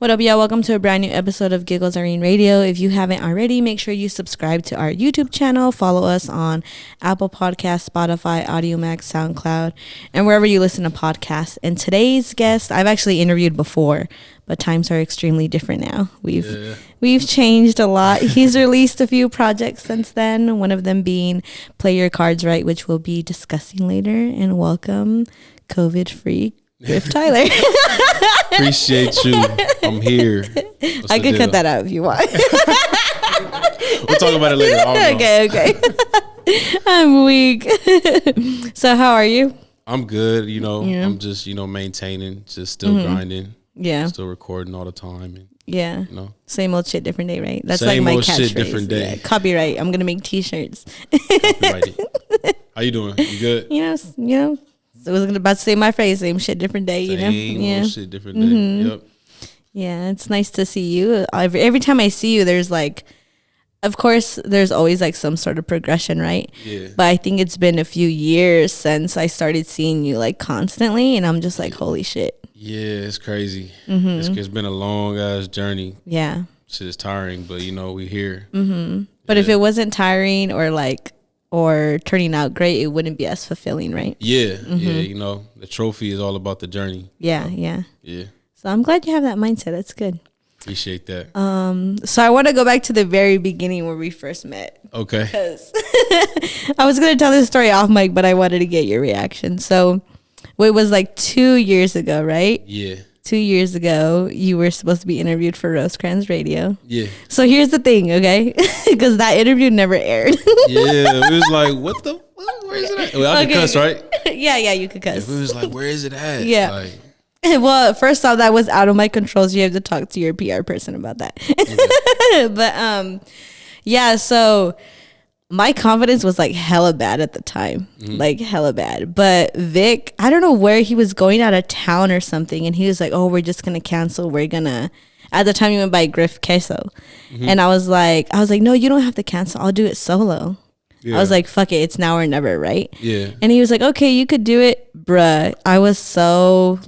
What up, y'all? Welcome to a brand new episode of Giggles, Irene Radio. If you haven't already, make sure you subscribe to our YouTube channel. Follow us on Apple Podcasts, Spotify, AudioMax, SoundCloud, and wherever you listen to podcasts. And today's guest, I've actually interviewed before, but times are extremely different now. We've changed a lot. He's released a few projects since then, one of them being Play Your Cards Right, which we'll be discussing later. And welcome, COVID-free Griff Tyler. Appreciate you. I'm here. I could cut that out if you want. We'll talk about it later. Okay. I'm weak. So how are you? I'm good. I'm just, maintaining, just still grinding. Yeah. Still recording all the time. And, yeah. Same old shit, different day, right? That's same like my old catchphrase. Shit, different day. Yeah. Copyright. I'm going to make t-shirts. Copyrighted. How you doing? You good? So I was about to say my phrase, same shit, different day, Same old shit, different day. Yep. Yeah, it's nice to see you. Every time I see you, there's of course, there's always some sort of progression, right? Yeah. But I think it's been a few years since I started seeing you constantly, and I'm just holy shit. Yeah, it's crazy. It's been a long ass journey. Yeah. Shit is tiring, but we're here. But if it wasn't tiring or turning out great, it wouldn't be as fulfilling, right? Yeah, yeah. The trophy is all about the journey. Yeah. So I'm glad you have that mindset. That's good. Appreciate that. So I want to go back to the very beginning where we first met. Okay. Because I was going to tell this story off mic, but I wanted to get your reaction. So it was 2 years ago, right? Yeah. 2 years ago, you were supposed to be interviewed for Rosecrans Radio. Yeah. So here's the thing, okay? Because that interview never aired. Yeah, it was what the fuck? Where is it at? Well, I can cuss, right? Yeah, you could cuss. It was where is it at? Yeah. Well, first off, that was out of my control, so you have to talk to your PR person about that. Okay. But, yeah, so my confidence was hella bad at the time, hella bad. But Vic, I don't know where he was going out of town or something, and he was like, "Oh, we're just gonna cancel. We're gonna." At the time, he went by Griff Queso, and I was like, "No, you don't have to cancel. I'll do it solo." Yeah. I was like, "Fuck it, it's now or never, right?" Yeah. And he was like, "Okay, you could do it, bruh." I was so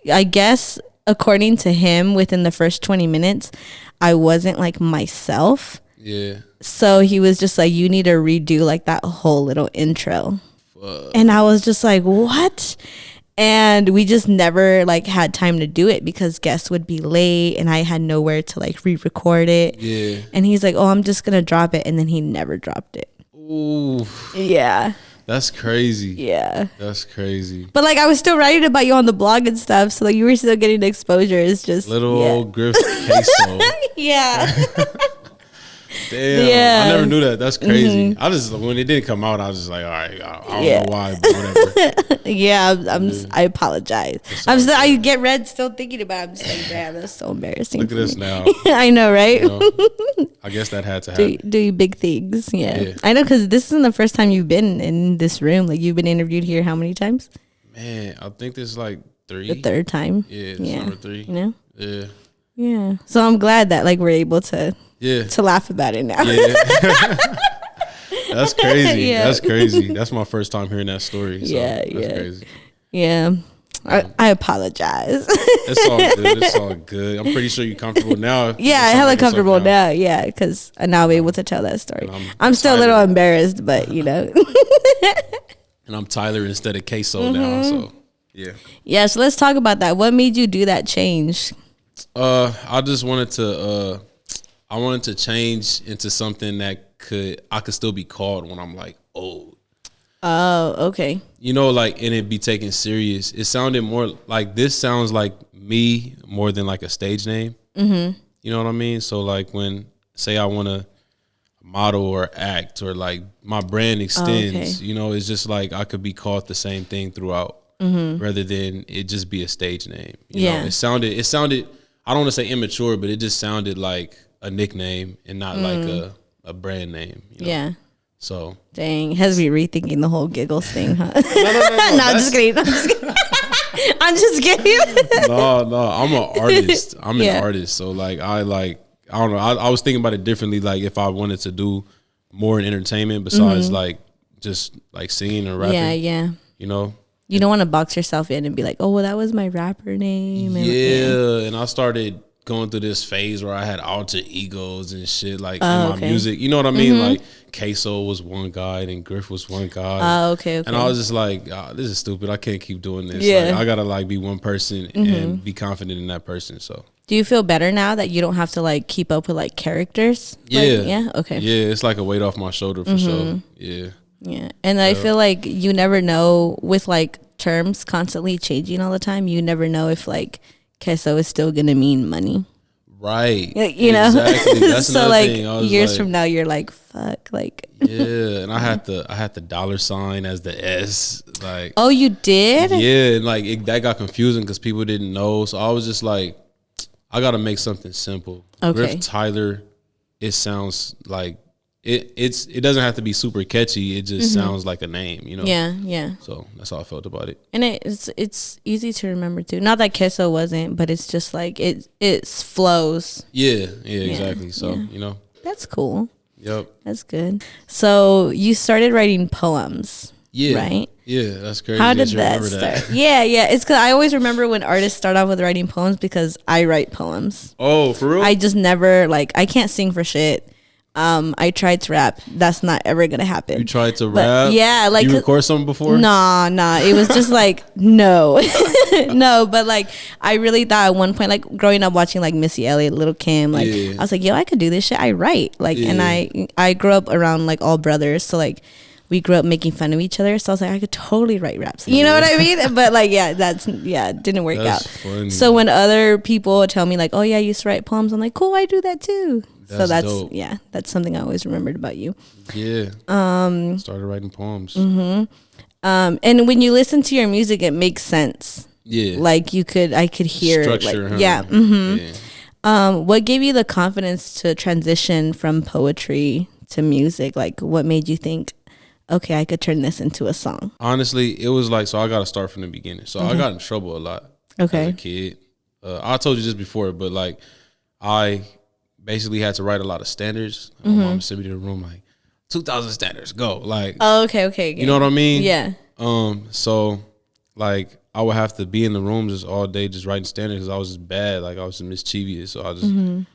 I guess according to him, within the first 20 minutes, I wasn't myself. Yeah. So he was just you need to redo that whole little intro. And I was just what? And we just never had time to do it because guests would be late and I had nowhere to re-record it. Yeah. And he's like, "Oh, I'm just gonna drop it," and then he never dropped it. Ooh. Yeah. That's crazy. Yeah. That's crazy. But I was still writing about you on the blog and stuff, so you were still getting exposure. It's just old Griff Queso. Yeah. Damn, yeah. I never knew that. That's crazy. I just when it didn't come out, I was just all right, I don't know why, but whatever. Yeah, I apologize. I get red still thinking about it. I'm just damn, that's so embarrassing. Look at us now. I know, right? I guess that had to happen. Do big things. Yeah. I know, because this isn't the first time you've been in this room. You've been interviewed here how many times? Man, I think this is 3. The third time. Yeah, number 3. Yeah. Yeah. So I'm glad that we're able to laugh about it now. Yeah. That's crazy. Yeah. That's crazy. That's my first time hearing that story. So that's crazy. Yeah. I apologize. It's all good. It's all good. I'm pretty sure you're comfortable now. Yeah, hella comfortable now. Yeah, because now I'm able to tell that story. I'm still a little embarrassed, but And I'm Tyler instead of Queso now. So yeah. Yeah. So let's talk about that. What made you do that change? I just wanted to. I wanted to change into something that I could still be called when I'm old. Oh, okay. And it be taken serious. It sounded more this sounds like me more than a stage name. Mm-hmm. You know what I mean? So when say I want to model or act or my brand extends, it's just I could be called the same thing throughout rather than it just be a stage name. You know? It sounded, I don't want to say immature, but it just sounded like a nickname and not a brand name. Yeah. So dang, has me rethinking the whole Giggles thing, huh? No, I'm just kidding. I'm just kidding. No, I'm an artist. I'm an artist. So I don't know. I was thinking about it differently. If I wanted to do more in entertainment besides just singing and rapping. Yeah. You don't want to box yourself in and be like, oh, well, that was my rapper name. And I started going through this phase where I had alter egos and shit like in my music. You know what I mean? Like Queso was one guy and Griff was one guy. Okay. And I was just like, this is stupid. I can't keep doing this. Yeah. Like, I gotta like be one person and be confident in that person. So do you feel better now that you don't have to like keep up with like characters? Yeah. Like, yeah. Okay. Yeah, it's like a weight off my shoulder for sure. Yeah. Yeah. And I feel like you never know with like terms constantly changing all the time. You never know if like queso is still gonna mean money. Right. You know? Exactly. That's so another like thing. years like, from now you're like, fuck, like yeah, and I had the dollar sign as the S. Like, oh, you did? Yeah, and like that got confusing because people didn't know. So I was just like, I gotta make something simple. Okay. Griff Tyler, it sounds like it doesn't have to be super catchy. It just sounds like a name, you know? Yeah. So that's how I felt about it. And it's easy to remember too. Not that queso wasn't, but it's just like it flows. Yeah, exactly. So, you know. That's cool. Yep. That's good. So you started writing poems. Yeah. Right? Yeah, that's crazy. How did that start? Yeah. It's because I always remember when artists start off with writing poems because I write poems. Oh, for real? I just never, like, I can't sing for shit. I tried to rap. That's not ever gonna happen. You tried to rap? Yeah, like, you record something before? Nah. It was just like no, no. But like, I really thought at one point, like growing up watching like Missy Elliott, Little Kim, like I was like, yo, I could do this shit. I write, like, and I grew up around like all brothers, so like we grew up making fun of each other. So I was like, I could totally write raps. You know what I mean? But like, it didn't work out. Funny. So when other people tell me like, oh yeah, I used to write poems, I'm like, cool, I do that too. So that's dope. That's something I always remembered about you. Yeah. Started writing poems. And when you listen to your music, it makes sense. Yeah. Like I could hear structure, it. Like, huh? Yeah. What gave you the confidence to transition from poetry to music? Like, what made you think, okay, I could turn this into a song? Honestly, it was like, so I got to start from the beginning. So I got in trouble a lot as a kid. I told you this before, but like I basically had to write a lot of standards. My mom sent me to the room like 2,000 standards, go. Like, oh, okay. You know what I mean? Yeah. So like I would have to be in the room just all day just writing standards because I was just bad. Like I was just mischievous. So I just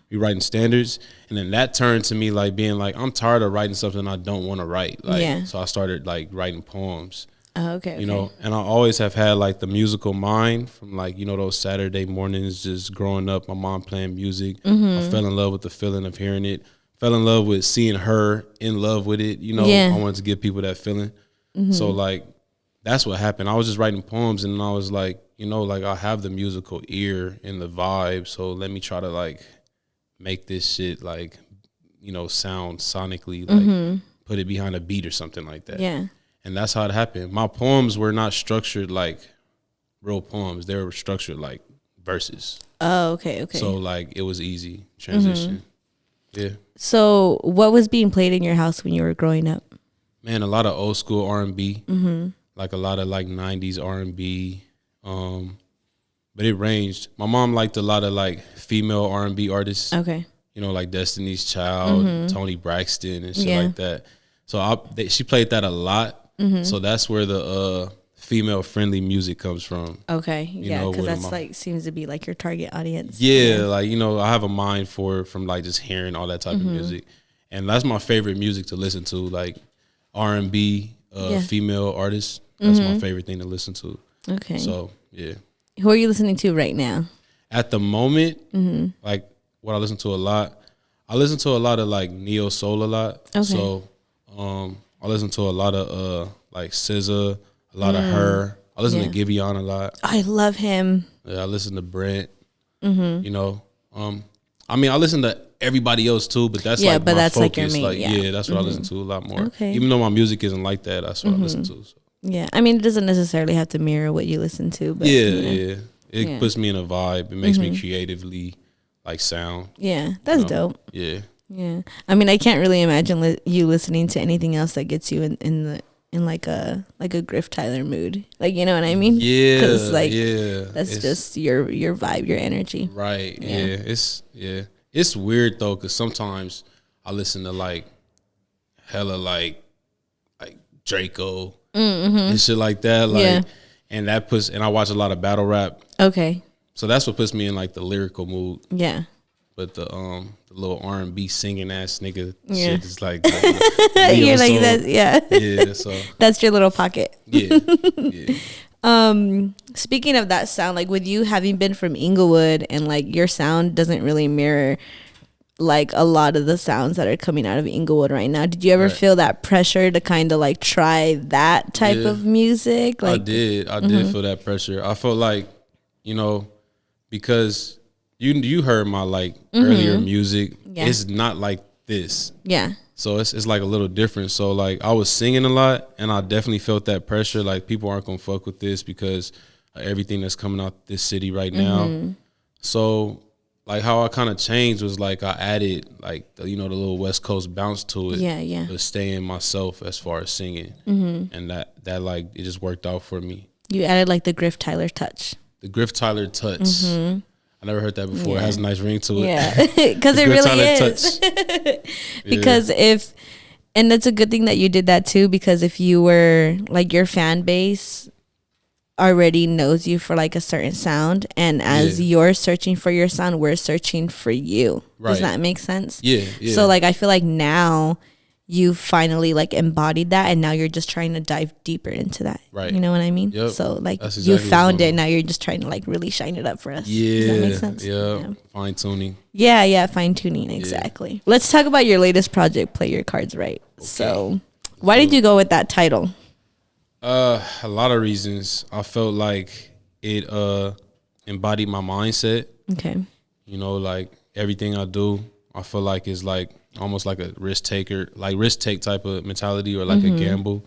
be writing standards. And then that turned to me like being like, I'm tired of writing something I don't want to write. Like, so I started like writing poems. Oh, okay. You know, and I always have had like the musical mind from like, you know, those Saturday mornings just growing up, my mom playing music. I fell in love with the feeling of hearing it. Fell in love with seeing her in love with it. You know, I wanted to give people that feeling. So like, that's what happened. I was just writing poems and I was like, you know, like I have the musical ear and the vibe. So let me try to like make this shit like, you know, sound sonically, like put it behind a beat or something like that. Yeah. And that's how it happened. My poems were not structured like real poems. They were structured like verses. Oh, okay. So like it was easy transition. Yeah. So what was being played in your house when you were growing up? Man, a lot of old school R&B. Like a lot of like 90s R&B. But it ranged. My mom liked a lot of like female R&B artists. Okay. You know, like Destiny's Child, Toni Braxton and shit like that. So she played that a lot. So that's where the female friendly music comes from. Okay. You Yeah, know, because that's like seems to be like your target audience. Yeah, like, you know, I have a mind for from like just hearing all that type of music. And that's my favorite music to listen to, like R&B, female artists. That's my favorite thing to listen to. Okay. So, yeah. Who are you listening to right now? At the moment, like what I listen to a lot of like neo soul a lot. Okay. So, I listen to a lot of like SZA, a lot of her. I listen to Giveon a lot. I love him. Yeah, I listen to Brent. You know, I mean, I listen to everybody else too, but that's like but my that's focus. like your main. Like, that's what I listen to a lot more. Okay. Even though my music isn't like that, that's what I listen to. So. Yeah, I mean, it doesn't necessarily have to mirror what you listen to, but It puts me in a vibe. It makes me creatively like sound. Yeah, that's dope. Yeah. Yeah, I mean, I can't really imagine you listening to anything else that gets you in like a Griff Tyler mood. Like, you know what I mean? Yeah, because like that's just your vibe, your energy. Right. Yeah. It's weird though, because sometimes I listen to like hella like Draco and shit like that. Like, and I watch a lot of battle rap. Okay. So that's what puts me in like the lyrical mood. Yeah. But the little R&B singing ass nigga Yeah. shit is like you're like that. Yeah. Yeah. So that's your little pocket. yeah. Yeah. Speaking of that sound, like with you having been from Inglewood and like your sound doesn't really mirror like a lot of the sounds that are coming out of Inglewood right now. Did you ever feel that pressure to kind of like try that type of music? Like I did feel that pressure. I felt like, you know, because you heard my like earlier music. Yeah. It's not like this. Yeah. So it's like a little different. So like I was singing a lot, and I definitely felt that pressure. Like people aren't gonna fuck with this because of everything that's coming out this city right now. So like how I kind of changed was like I added like the little West Coast bounce to it. Yeah. But staying myself as far as singing, and that like it just worked out for me. You added like the Griff Tyler touch. The Griff Tyler touch. I never heard that before. Yeah. It has a nice ring to it. Yeah, because it Griff really Tyler is. touch. Because and it's a good thing that you did that too, because if you were like your fan base already knows you for like a certain sound, and as you're searching for your sound, we're searching for you. Right. Does that make sense? Yeah. So like I feel like now you finally like embodied that, and now you're just trying to dive deeper into that. Right. You know what I mean? Yep. So like exactly you found it, now you're just trying to like really shine it up for us. Yeah. Does that make sense? Yeah. Fine tuning. Yeah, fine tuning, exactly. Yeah. Let's talk about your latest project, Play Your Cards Right. Okay. So why did you go with that title? A lot of reasons. I felt like it embodied my mindset. Okay. You know, like everything I do, I feel like is like almost like a risk take type of mentality, or like a gamble.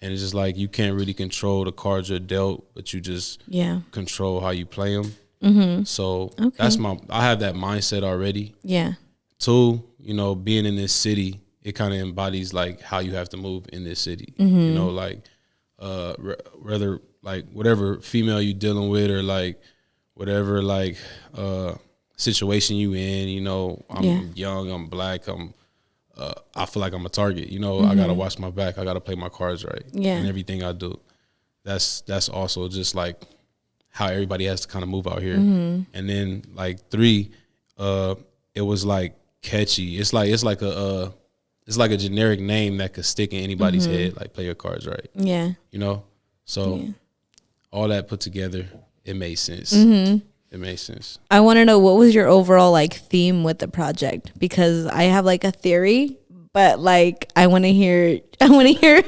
And it's just like you can't really control the cards you're dealt, but you just control how you play them. So I have that mindset already. Yeah. 2, being in this city, it kind of embodies like how you have to move in this city. You know, like rather like whatever female you dealing with, or like whatever like situation you in, I'm young, I'm black, I feel like I'm a target, I gotta watch my back, I gotta play my cards right. And everything I do. That's also just like how everybody has to kind of move out here. And then like 3, it was like catchy. It's like a generic name that could stick in anybody's head, like Play Your Cards Right. Yeah. So all that put together, it made sense. It makes sense. I want to know, what was your overall like theme with the project? Because I have like a theory, but like I want to hear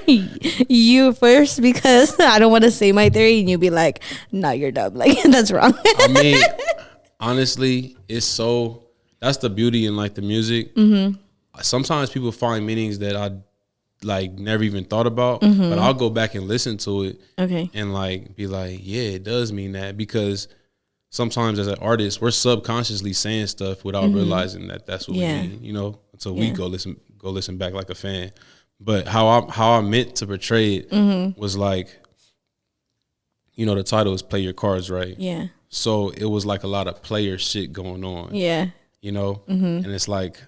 you first, because I don't want to say my theory and you'll be like, "No, you're dumb. Like that's wrong." I mean, honestly, that's the beauty in like the music. Sometimes people find meanings that I like never even thought about, but I'll go back and listen to it. Okay. And like be like, yeah, it does mean that, because sometimes as an artist, we're subconsciously saying stuff without realizing that that's what we mean, until we go listen back like a fan. But how I meant to portray it was like, the title is Play Your Cards Right. Yeah. So it was like a lot of player shit going on. Yeah. And it's like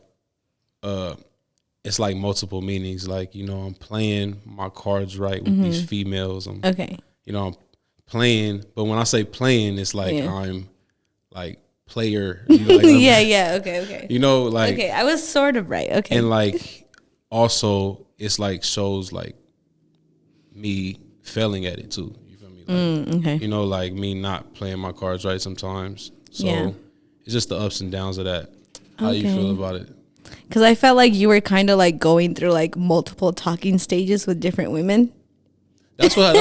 multiple meanings. Like, I'm playing my cards right with these females. I'm playing, but when I say playing, it's like I'm like player. Like okay. Like okay, I was sort of right. Okay, and like also it's like shows like me failing at it too. You feel me? Like, okay. Like me not playing my cards right sometimes. So it's just the ups and downs of that. How you feel about it? Because I felt like you were kind of like going through like multiple talking stages with different women. That's what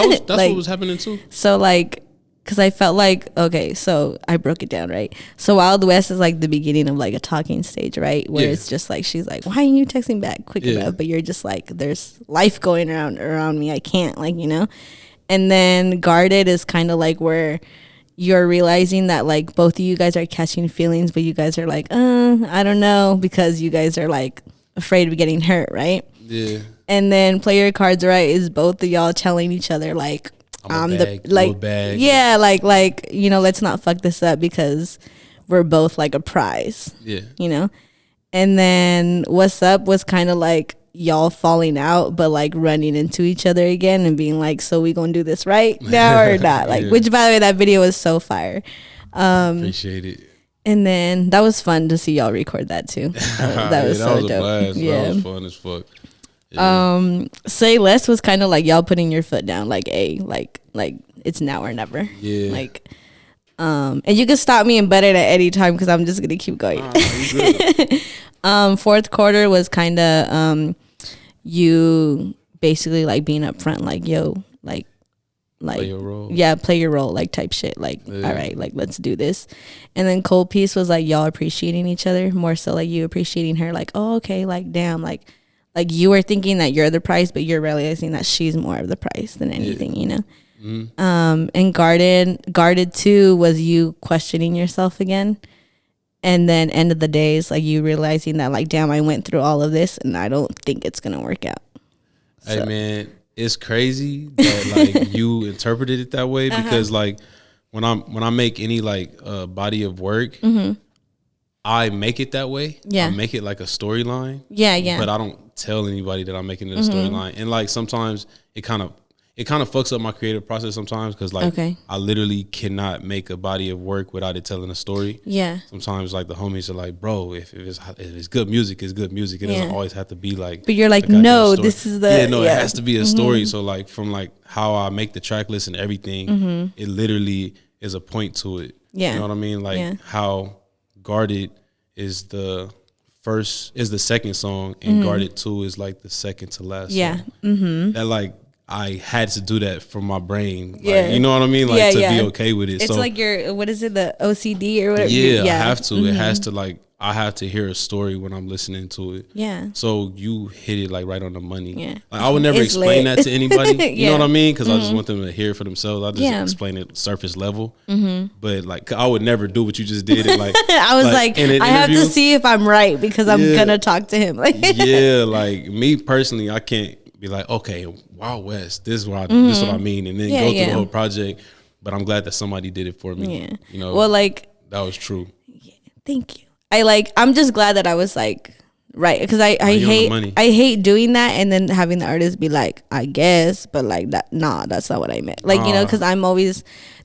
was happening too. So like, because I felt like, okay, so I broke it down, right? So Wild West is like the beginning of like a talking stage, right? Where it's just like, she's like, why aren't you texting back quick enough? But you're just like, there's life going around me. I can't, like, And then Guarded is kind of like where you're realizing that like both of you guys are catching feelings, but you guys are like, I don't know, because you guys are like afraid of getting hurt, right? Yeah. And then Play Your Cards Right is both of y'all telling each other like, let's not fuck this up because we're both like a prize. Yeah. And then What's Up was kind of like y'all falling out but like running into each other again and being like, so we gonna do this right now or not? Like, which by the way, that video was so fire. Appreciate it. And then that was fun to see y'all record that too. That was so dope. Blast. Yeah, that was fun as fuck. Yeah. Say Less was kind of like y'all putting your foot down, like, like it's now or never. Yeah. Like, and you can stop me and butt it at any time because I'm just gonna keep going. Fourth quarter was kind of you basically like being upfront, like, yo, like play your role. Yeah, play your role, like type shit, like, all right, like let's do this. And then Cold Piece was like y'all appreciating each other more, so like you appreciating her, like, oh, okay, like damn, like you were thinking that you're the prize, but you're realizing that she's more of the prize than anything, you know. Mm-hmm. And Guarded 2 was you questioning yourself again. And then End of the Days, like you realizing that, like, damn, I went through all of this and I don't think it's gonna work out. Hey man, it's crazy that like you interpreted it that way, because like when I make any like body of work, I make it that way. Yeah, I make it like a storyline. Yeah. But I don't tell anybody that I'm making it a storyline. And like sometimes it kind of fucks up my creative process sometimes, because like I literally cannot make a body of work without it telling a story. Yeah. Sometimes like the homies are like, bro, if it's good music, it's good music. It doesn't always have to be like. But you're like, no, this is the. It has to be a story. So like from like how I make the track list and everything, it literally is a point to it. Yeah. You know what I mean? Like how Guarded is the second song, and Guarded 2 is like the second to last song. That like I had to do that from my brain. Like, you know what I mean? Like to be okay with it. It's so, like your, what is it, the OCD or whatever? Yeah, I have to. It has to, like, I have to hear a story when I'm listening to it. Yeah. So you hit it like right on the money. Yeah. Like, I would never explain that to anybody. You know what I mean? Because I just want them to hear it for themselves. I just explain it surface level. But like I would never do what you just did. It like I was like I have to see if I'm right because I'm gonna talk to him. Like like me personally, I can't be like, okay, Wild West, this is what I mean, and then go through the whole project. But I'm glad that somebody did it for me. Yeah. You know, well, like that was true. Yeah, thank you. I'm just glad that I was like right, because I hate doing that and then having the artist be like, I guess, but like that, nah, that's not what I meant. Like, you know, because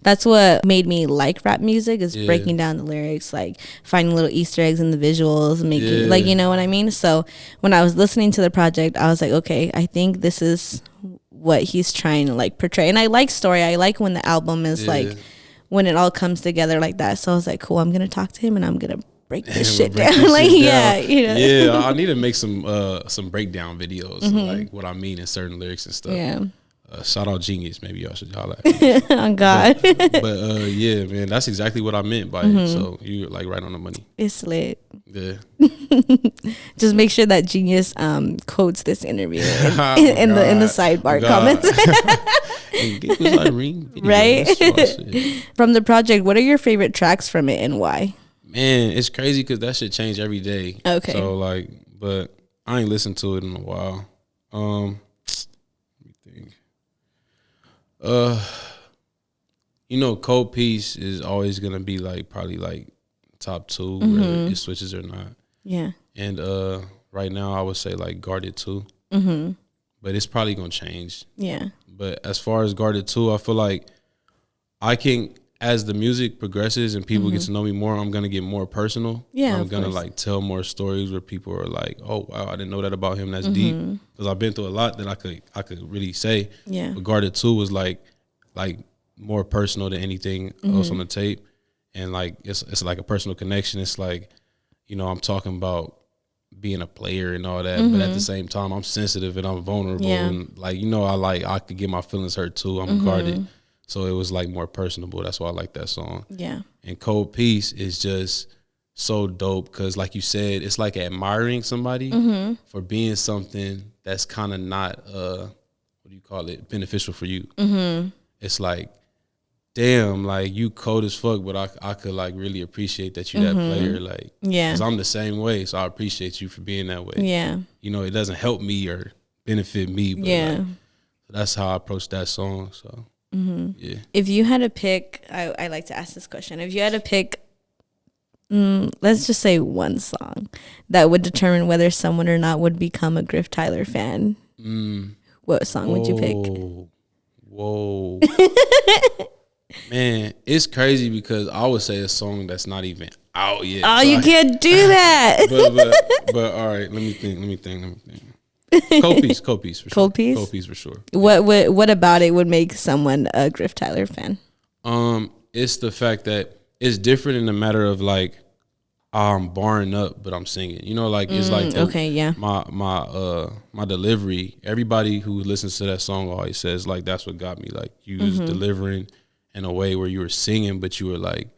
that's what made me like rap music, is breaking down the lyrics, like finding little Easter eggs in the visuals, making like, you know what I mean? So when I was listening to the project, I was like, okay, I think this is what he's trying to like portray. And I like story. I like when the album is like, when it all comes together like that. So I was like, cool, I'm going to talk to him and I'm going to break this shit down. Like, you know. Yeah, I need to make some breakdown videos, like what I mean in certain lyrics and stuff. Yeah. Shout out Genius, maybe y'all should holler at me. Oh God. But yeah, man, that's exactly what I meant by it. So you're like right on the money. It's lit. Yeah. Just make sure that Genius quotes this interview in the sidebar comments. Irene video. Right? From the project, what are your favorite tracks from it and why? Man, it's crazy because that shit change every day. Okay. So like, but I ain't listened to it in a while. Let me think. You know, Cold Piece is always gonna be like probably like top 2, whether it switches or not. Yeah. And right now I would say like Guarded 2. But it's probably gonna change. Yeah. But as far as Guarded 2, I feel like I can, as the music progresses and people get to know me more, I'm gonna get more personal. Yeah. I'm gonna like tell more stories where people are like, oh wow, I didn't know that about him. That's deep. Because I've been through a lot that I could really say. Yeah. But Guarded 2 was like more personal than anything else on the tape. And like it's like a personal connection. It's like, you know, I'm talking about being a player and all that, but at the same time I'm sensitive and I'm vulnerable and like, you know, I could get my feelings hurt too. I'm guarded. So it was like more personable. That's why I like that song. Yeah. And Cold Piece is just so dope because like you said, it's like admiring somebody for being something that's kind of not beneficial for you. It's like, damn, like you cold as fuck, but I could like really appreciate that you that player, like, yeah, because I'm the same way, so I appreciate you for being that way. Yeah, you know, it doesn't help me or benefit me, but like, that's how I approach that song. So yeah, if you had to pick, I like to ask this question: if you had to pick let's just say one song that would determine whether someone or not would become a Griff Tyler fan. What song would you pick? Whoa. Man, it's crazy because I would say a song that's not even out yet. Oh, so you can't do that. but all right, let me think. Cold piece for sure. Cold piece? Cold piece for sure. What about it would make someone a Griff Tyler fan? It's the fact that it's different in the matter of like I'm barring up, but I'm singing. You know, like it's like my delivery. Everybody who listens to that song always says like that's what got me. Like you was delivering in a way where you were singing, but you were like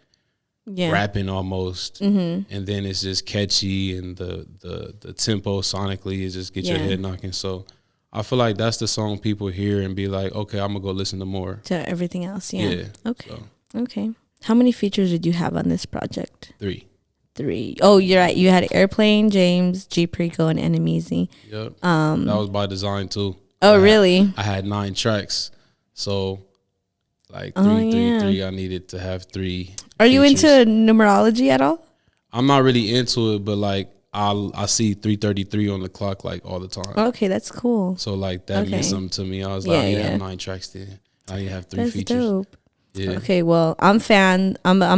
rapping almost, and then it's just catchy and the tempo sonically is just get your head knocking. So I feel like that's the song people hear and be like, okay, I'm gonna go listen to more. To everything else, yeah. Okay. So. Okay. How many features did you have on this project? 3. Oh, you're right. You had Airplane, James, G Perico, and Enemezy. Yep. That was by design too. Oh, really? I had 9 tracks, so like three. I needed to have 3. Are you into numerology at all? I'm not really into it, but like I see 333 on the clock like all the time. Okay, that's cool. So like that meant something to me. I was like, I need to have 9 tracks then. I need to have 3 features. Dope. Yeah. Okay, well, I'm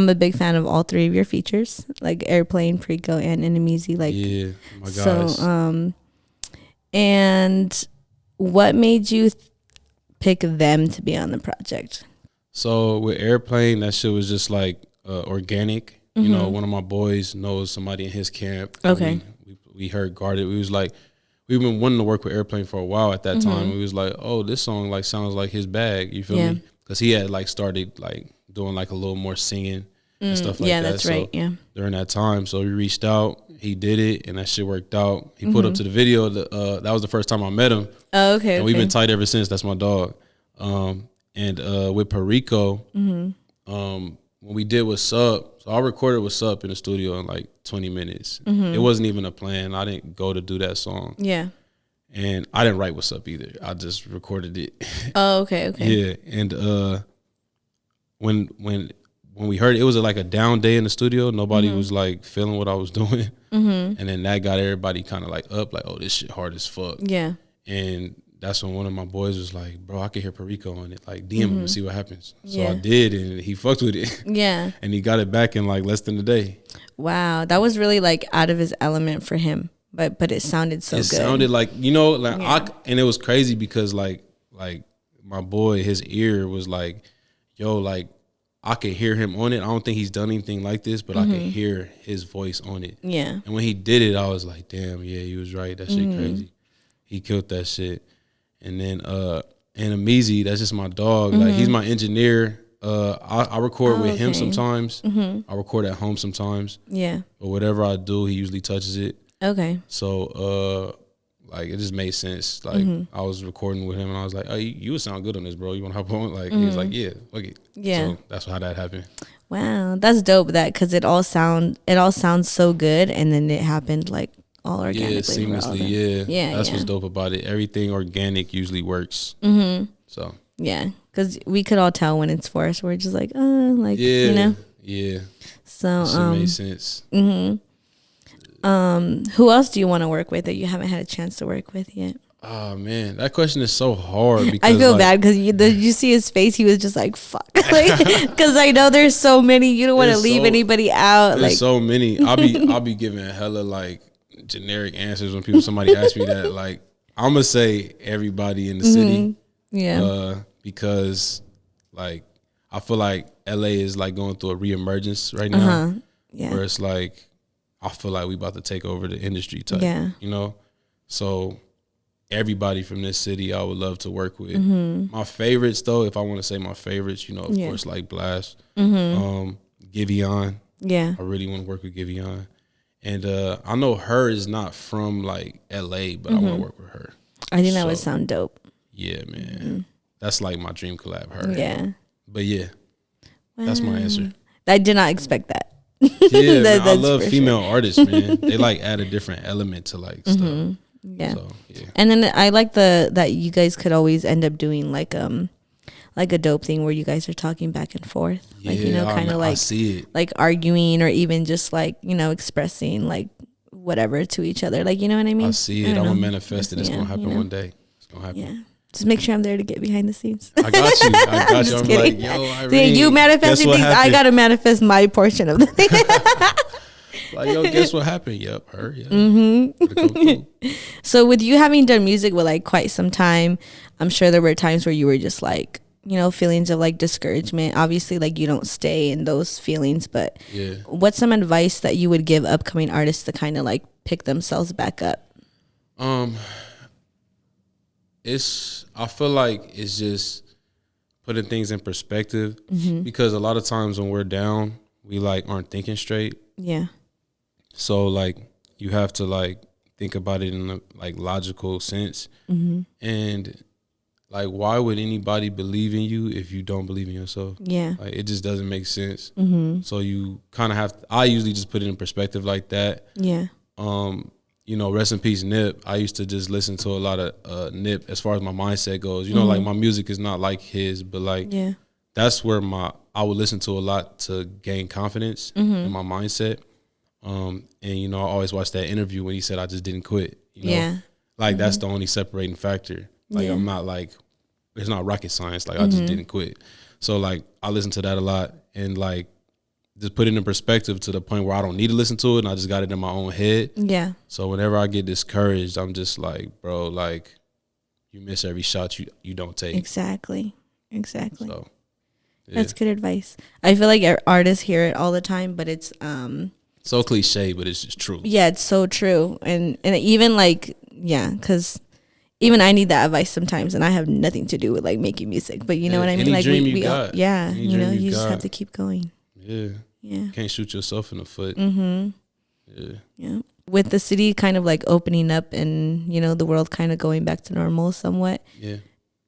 a big fan of all 3 of your features, like Airplane, Perico, and Enemezy. Like, yeah, my guys. So, and what made you pick them to be on the project? So with Airplane, that shit was just like organic. You know, one of my boys knows somebody in his camp. Okay. We heard Guarded. We was like, we've been wanting to work with Airplane for a while at that time. We was like, oh, this song like sounds like his bag. You feel me? Because he had like started like doing like a little more singing and stuff like that. Yeah, that's right. Yeah. During that time, so we reached out. He did it, and that shit worked out. He put up to the video. That was the first time I met him. Oh, okay. And we've been tight ever since. That's my dog. And with Perico, when we did What's Up, so I recorded What's Up in the studio in like 20 minutes. It wasn't even a plan. I didn't go to do that song. Yeah. And I didn't write What's Up either. I just recorded it. Oh, okay. Yeah. And when we heard it, it was like a down day in the studio. Nobody was like feeling what I was doing. And then that got everybody kind of like up, like, oh, this shit hard as fuck. Yeah. And that's when one of my boys was like, bro, I can hear Perico on it. Like, DM him and see what happens. So I did, and he fucked with it. Yeah. And he got it back in like less than a day. Wow. That was really like out of his element for him. But it sounded so good. It sounded like, you know, like and it was crazy because like my boy, his ear was like, yo, like I could hear him on it. I don't think he's done anything like this, but I could hear his voice on it. Yeah. And when he did it, I was like, damn, yeah, he was right. That shit crazy. He killed that shit. And then Enemezy, that's just my dog. Like he's my engineer. I record with him sometimes. I record at home sometimes. Yeah. But whatever I do, he usually touches it. Okay. So, like, it just made sense. Like, I was recording with him, and I was like, "Oh, you would sound good on this, bro. You want to hop on?" Like, he was like, "Yeah, fuck it." Yeah. So that's how that happened. Wow, that's dope. That because it all sounds so good, and then it happened like all organically. Yeah, seamlessly. Yeah. That's what's dope about it. Everything organic usually works. So. Yeah, because we could all tell when it's forced. We're just like, you know. Yeah. So that made sense. Who else do you want to work with that you haven't had a chance to work with yet? Oh man, that question is so hard. Because I feel bad because you see his face. He was just like, "Fuck," because I know there's so many. You don't want to leave anybody out. There's like so many. I'll be giving hella like generic answers when somebody asks me that. Like I'm gonna say everybody in the city. Yeah. Because like I feel like LA is like going through a reemergence right now. Yeah. Where it's like I feel like we about to take over the industry type. Yeah. You know? So everybody from this city I would love to work with. My favorites though, if I want to say my favorites, you know, of course like Blast. Giveon. Yeah. I really want to work with Giveon. And I know her is not from like LA, but I want to work with her. I think that would sound dope. Yeah, man. That's like my dream collab, her. Yeah. But yeah. Wow. That's my answer. I did not expect that. Yeah, man, I love female artists, man. They like add a different element to like stuff. Yeah. So, yeah. And then I like that you guys could always end up doing like like a dope thing where you guys are talking back and forth, like, you know, kind of like I see it. like arguing or even just like, you know, expressing like whatever to each other, like, you know what I mean? I see it. I'm gonna manifest it. It's gonna happen one day. It's gonna happen. Yeah. Just make sure I'm there to get behind the scenes. I got you. I got you. I'm kidding. like, yo, Irene, you manifesting things. I gotta manifest my portion of the thing. Like, yo, guess what happened? Yep, her. Yeah. Mm-hmm. So with you having done music with like quite some time, I'm sure there were times where you were just like, you know, feelings of like discouragement. Obviously, like you don't stay in those feelings, but what's some advice that you would give upcoming artists to kind of like pick themselves back up? I feel like it's just putting things in perspective, because a lot of times when we're down, we like aren't thinking straight. Yeah. So like you have to like think about it in a like logical sense. And like, why would anybody believe in you if you don't believe in yourself? Yeah. Like, it just doesn't make sense. So you kind of have to, I usually just put it in perspective like that. Yeah. You know, rest in peace, Nip. I used to just listen to a lot of Nip as far as my mindset goes. You know, like my music is not like his, but like that's where I would listen to a lot to gain confidence in my mindset. And you know, I always watch that interview when he said I just didn't quit. You know, like that's the only separating factor. Like I'm not like, it's not rocket science. Like I just didn't quit. So like I listen to that a lot and like just put it in perspective to the point where I don't need to listen to it and I just got it in my own head. Yeah. So whenever I get discouraged, I'm just like, bro, like you miss every shot you don't take. Exactly. So that's good advice. I feel like artists hear it all the time, but it's so cliche, but it's just true. Yeah, it's so true. And even like, because even I need that advice sometimes, and I have nothing to do with like making music, but you know what I mean? Like you know, you just have to keep going. Yeah. Can't shoot yourself in the foot. Yeah. With the city kind of like opening up and, you know, the world kind of going back to normal somewhat. Yeah.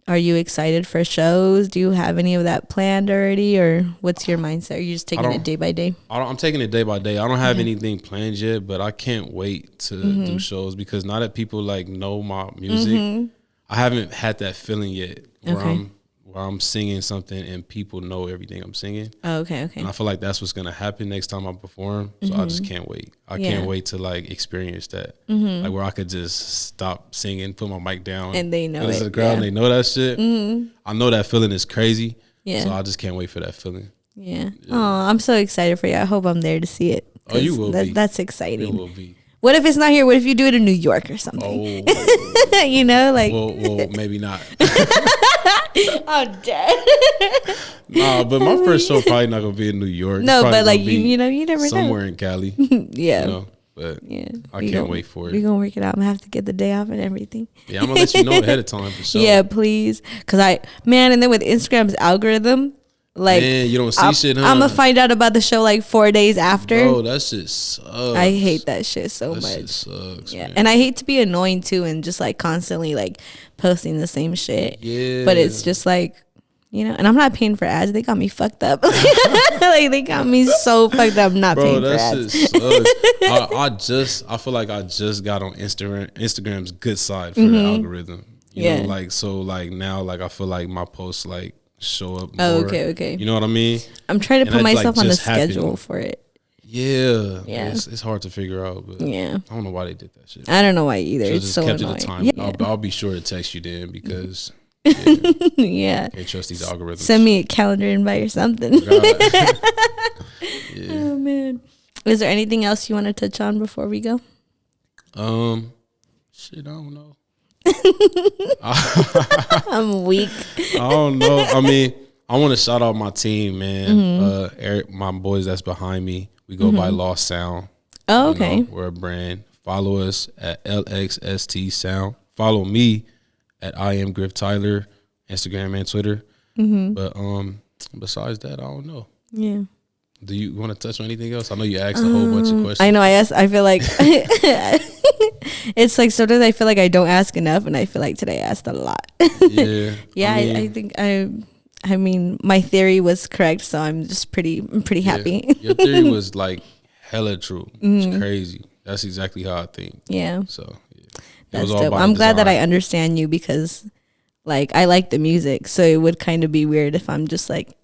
Are you excited for shows? Do you have any of that planned already, or what's your mindset? Are you just taking it day by day? I'm taking it day by day. I don't have anything planned yet, but I can't wait to do shows, because now that people like know my music, I haven't had that feeling yet where I'm singing something and people know everything I'm singing. Oh, okay. And I feel like that's what's gonna happen next time I perform. So I just can't wait. I can't wait to like experience that, like where I could just stop singing, put my mic down, and they know it. The crowd, and they know that shit. I know that feeling is crazy. Yeah. So I just can't wait for that feeling. Yeah. Oh, I'm so excited for you. I hope I'm there to see it. Oh, you will be. That's exciting. You will be. What if it's not here? What if you do it in New York or something? Oh. You know, like. Well, maybe not. I'm dead. Nah, but my first show probably not gonna be in New York. No, but like you know, you never know. Somewhere in Cali. Yeah. You know, but I can't wait for it. We're gonna work it out. I'm gonna have to get the day off and everything. Yeah, I'm gonna let you know ahead of time for sure. Yeah, please. Cause and then with Instagram's algorithm, like, man, you don't see shit, huh? I'm gonna find out about the show like 4 days after. Bro, that shit sucks. I hate that shit so much. That shit sucks, man. And I hate to be annoying too and just like constantly like posting the same shit. Yeah. But it's just like, you know, and I'm not paying for ads. They got me fucked up. Like they got me so fucked up. I'm not paying for ads. Shit sucks. I feel like I just got on Instagram's good side for the algorithm. You know, like so like now like I feel like my posts like show up more. Oh, okay. You know what I mean? I'm trying to put myself on the schedule for it. Yeah. It's hard to figure out, but I don't know why they did that shit. I don't know why either. It's just so kept annoying. It a time. Yeah. I'll be sure to text you then, because yeah. Can't trust these algorithms. Send me a calendar invite or something. Oh man. Is there anything else you want to touch on before we go? Shit, I don't know. I'm weak. I don't know. I mean, I want to shout out my team, man. Eric, my boys that's behind me. We go by Lost Sound. Oh, okay. We're a brand. Follow us at LXST Sound. Follow me at I am Griff Tyler, Instagram and Twitter. But besides that, I don't know. Yeah. Do you want to touch on anything else? I know you asked a whole bunch of questions. I know I asked. I feel like it's like sometimes I feel like I don't ask enough, and I feel like today I asked a lot. Yeah. Yeah, I think I mean my theory was correct, so I'm just pretty happy. Your theory was like hella true. It's crazy. That's exactly how I think. Yeah. So that's dope. I'm glad that I understand you, because like I like the music, so it would kind of be weird if I'm just like,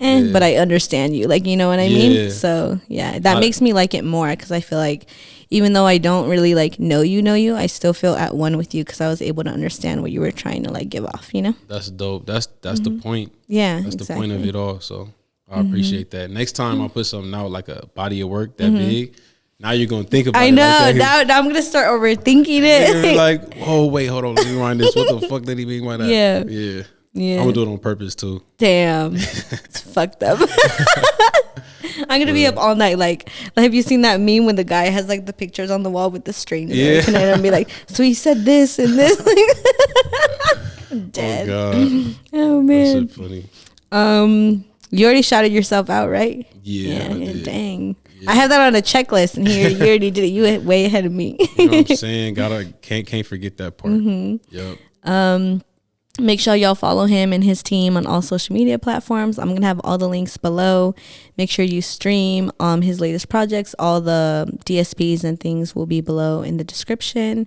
but I understand you, like, you know what I mean? So yeah, that makes me like it more, because I feel like even though I don't really like know you, I still feel at one with you because I was able to understand what you were trying to like give off, you know? That's dope. That's the point. Yeah, that's the point of it all. So I appreciate that. Next time I'll put something out like a body of work that big. Now you're gonna think about it. I know. Now I'm gonna start overthinking it. You're like, oh wait, hold on, let me rewind this. What the fuck did he mean by that? Yeah. I'm gonna do it on purpose too. Damn, it's fucked up. I'm gonna be up all night. Like, have you seen that meme when the guy has like the pictures on the wall with the strings? Yeah. And I'm be like, so he said this and this. Dead. Oh God. Oh man. That's so funny. You already shouted yourself out, right? Yeah. Dang. Yeah. I have that on a checklist, and you already did it. You were way ahead of me. You know what I'm saying? Can't forget that part. Yep. Make sure y'all follow him and his team on all social media platforms. I'm gonna have all the links below. Make sure you stream his latest projects. All the DSPs and things will be below in the description.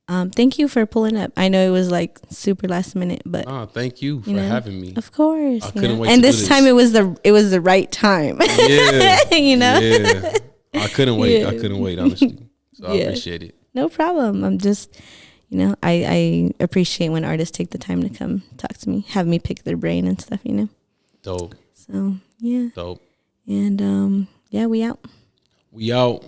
Thank you for pulling up. I know it was like super last minute, but thank you for having me. Of course, I couldn't wait. And this time it was the right time. Yeah, you know. Yeah, I couldn't wait. I couldn't wait, honestly. So I appreciate it. No problem. I'm just, I appreciate when artists take the time to come talk to me, have me pick their brain and stuff. Dope. So yeah. Dope. And we out. We out.